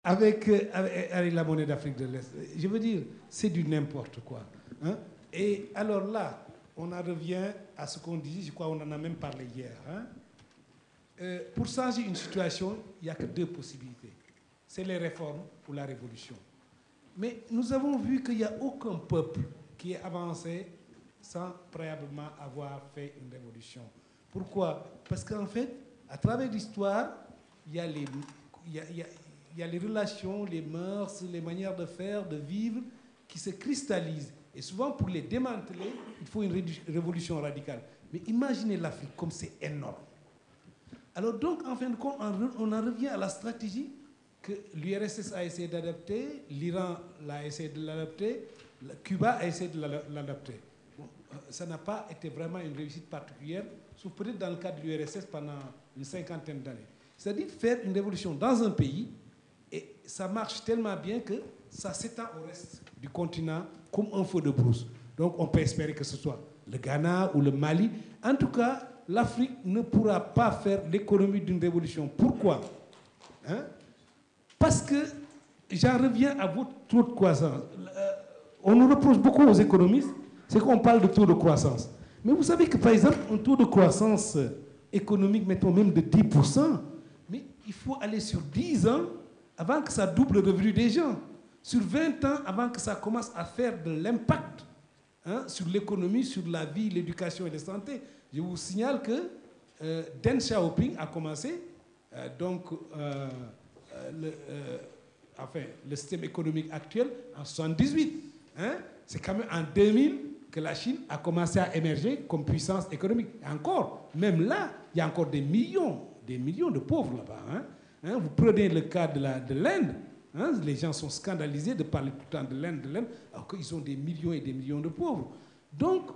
avec la monnaie d'Afrique de l'Est. Je veux dire, c'est du n'importe quoi. Hein? Et alors là, on en revient à ce qu'on disait, je crois qu'on en a même parlé hier. Hein? Pour changer une situation, il n'y a que deux possibilités. C'est les réformes ou la révolution. Mais nous avons vu qu'il n'y a aucun peuple qui est avancé sans préalablement avoir fait une révolution. Pourquoi? Parce qu'en fait, à travers l'histoire, il y a les relations, les mœurs, les manières de faire, de vivre qui se cristallisent. Et souvent, pour les démanteler, il faut une révolution radicale. Mais imaginez l'Afrique comme c'est énorme. Alors donc, en fin de compte, on en revient à la stratégie que l'URSS a essayé d'adapter, l'Iran a essayé de l'adapter, Cuba a essayé de l'adapter. Bon, ça n'a pas été vraiment une réussite particulière, sauf peut-être dans le cas de l'URSS pendant une cinquantaine d'années. C'est-à-dire faire une révolution dans un pays, et ça marche tellement bien que ça s'étend au reste du continent comme un feu de brousse. Donc on peut espérer que ce soit le Ghana ou le Mali. En tout cas, l'Afrique ne pourra pas faire l'économie d'une révolution. Pourquoi? Hein? Parce que, j'en reviens à votre taux de croissance. On nous reproche beaucoup aux économistes, c'est qu'on parle de taux de croissance. Mais vous savez que, par exemple, un taux de croissance économique, mettons même de 10%, mais il faut aller sur 10 ans avant que ça double le revenu des gens. Sur 20 ans avant que ça commence à faire de l'impact sur l'économie, sur la vie, l'éducation et la santé. Je vous signale que Deng Xiaoping a commencé, le système économique actuel en 1978. Hein? C'est quand même en 2000 que la Chine a commencé à émerger comme puissance économique. Et encore, même là, il y a encore des millions de pauvres là-bas. Hein? Vous prenez le cas de l'Inde. Hein? Les gens sont scandalisés de parler tout le temps de l'Inde, alors qu'ils ont des millions et des millions de pauvres. Donc,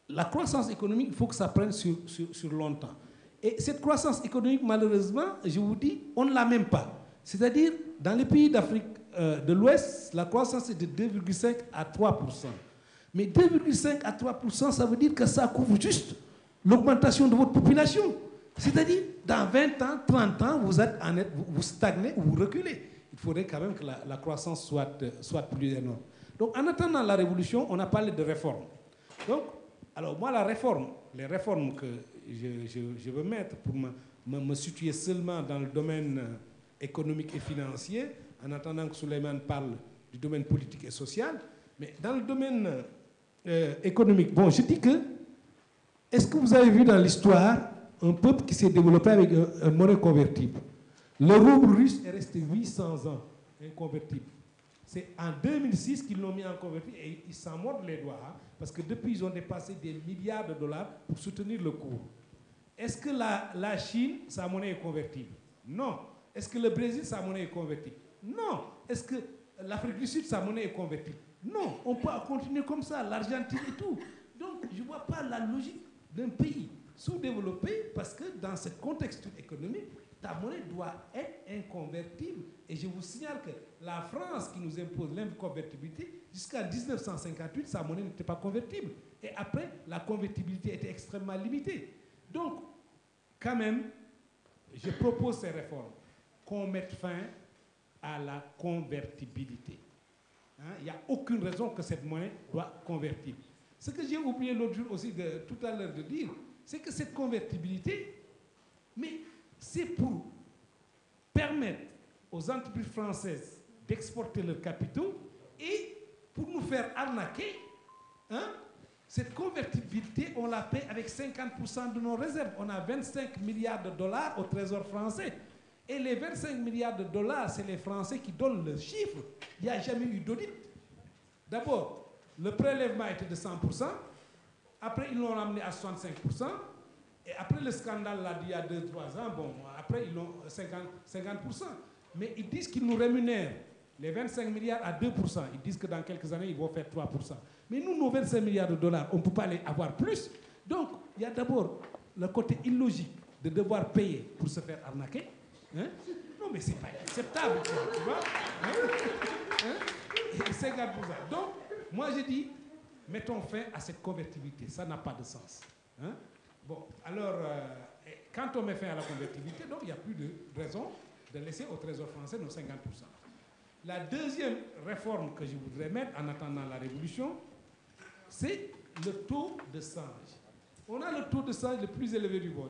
la croissance économique, il faut que ça prenne sur longtemps. Et cette croissance économique, malheureusement, je vous dis, on ne l'a même pas. C'est-à-dire, dans les pays d'Afrique de l'Ouest, la croissance est de 2,5 à 3%. Mais 2,5 à 3%, ça veut dire que ça couvre juste l'augmentation de votre population. C'est-à-dire, dans 20 ans, 30 ans, vous stagnez ou vous reculez. Il faudrait quand même que la croissance soit plus énorme. Donc, en attendant la révolution, on a parlé de réforme. Donc, alors moi, les réformes que je veux mettre pour me situer seulement dans le domaine économique et financier, en attendant que Souleymane parle du domaine politique et social, mais dans le domaine économique, bon, je dis que, est-ce que vous avez vu dans l'histoire un peuple qui s'est développé avec une monnaie convertible? Le rouble russe est resté 800 ans inconvertible. C'est en 2006 qu'ils l'ont mis en convertible et ils s'en mordent les doigts, hein, parce que depuis, ils ont dépassé des milliards de dollars pour soutenir le cours. Est-ce que la Chine, sa monnaie est convertible? Non. Est-ce que le Brésil, sa monnaie est convertible? Non. Est-ce que l'Afrique du Sud, sa monnaie est convertible? Non. On peut continuer comme ça, l'Argentine et tout. Donc, je ne vois pas la logique d'un pays sous-développé parce que dans ce contexte économique, ta monnaie doit être inconvertible. Et je vous signale que la France qui nous impose l'inconvertibilité, jusqu'en 1958, sa monnaie n'était pas convertible. Et après, la convertibilité était extrêmement limitée. Donc, quand même, je propose ces réformes, qu'on mette fin à la convertibilité. Il n'y a aucune raison que cette monnaie soit convertible. Ce que j'ai oublié l'autre jour aussi, tout à l'heure de dire, c'est que cette convertibilité, mais c'est pour permettre aux entreprises françaises d'exporter leurs capitaux et pour nous faire arnaquer. Cette convertibilité, on la paie avec 50% de nos réserves. On a 25 milliards de dollars au Trésor français. Et les 25 milliards de dollars, c'est les Français qui donnent le chiffre. Il n'y a jamais eu d'audit. D'abord, le prélèvement était de 100%. Après, ils l'ont ramené à 65%. Et après le scandale, là, il y a 2-3 ans, bon, après, ils l'ont 50%. Mais ils disent qu'ils nous rémunèrent les 25 milliards à 2%. Ils disent que dans quelques années, ils vont faire 3%. Mais nous, nos 25 milliards de dollars, on ne peut pas les avoir plus. Donc, il y a d'abord le côté illogique de devoir payer pour se faire arnaquer. Hein? Non, mais ce n'est pas acceptable, tu vois. Et 50%. Donc, moi, je dis, mettons fin à cette convertibilité. Ça n'a pas de sens. Bon, alors, quand on met fin à la convertibilité, donc il n'y a plus de raison de laisser au Trésor français nos 50%. La deuxième réforme que je voudrais mettre en attendant la révolution, c'est le taux de change. On a le taux de change le plus élevé du monde.